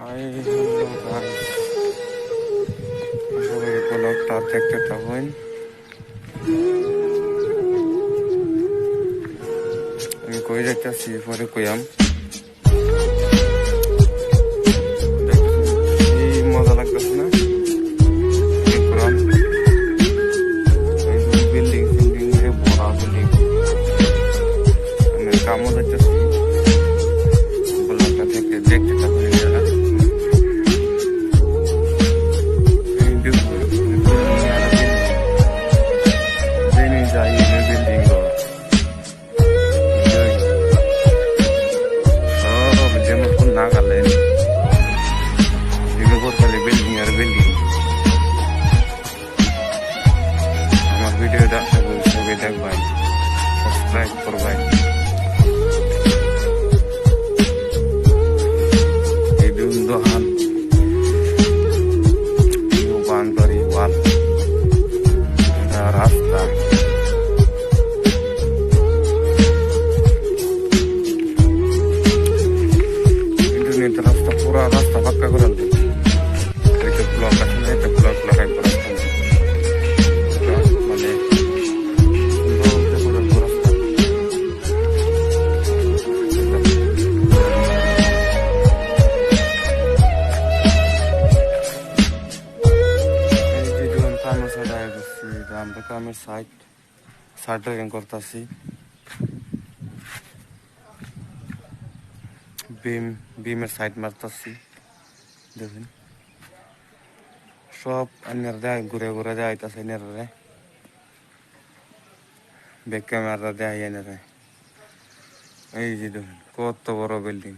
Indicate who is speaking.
Speaker 1: Hi hello guys, সবাই ব্লগটা দেখতে থাকুন। আমি কই যাইতেছি পরে কইয়াম। এই মজা লাগতেছে না? বিল্ডিং ফিল্ডিং বড় বিল্ডিং, আমি কামও যাইতেছি। ব্লগটা থেকে দেখতে থাকুন। নাগালেন খালি বিল্ডিং আর বিল্ডিং। আমার ভিডিওটা আশা করি সবাই দেখবেন, সাবস্ক্রাইব করবেন। এই দোকান বান্ধরি ওয়াল, রাস্তা রাস্তা পুরা রাস্তা পাক্কা করে ব্লক আছে, একটা ব্লক লাগাই করা মানে আমরা কামের সাইড ড্রাইভিং করতেছি। বিমের সাইড মারতেছি, দেখুন সব আন্যার দেয়, ঘুরে ঘুরে যাইতেছে নেরে, ব্যাক ক্যামেরা দেয় এনেরে। এই যে দেখুন কত বড় বিল্ডিং।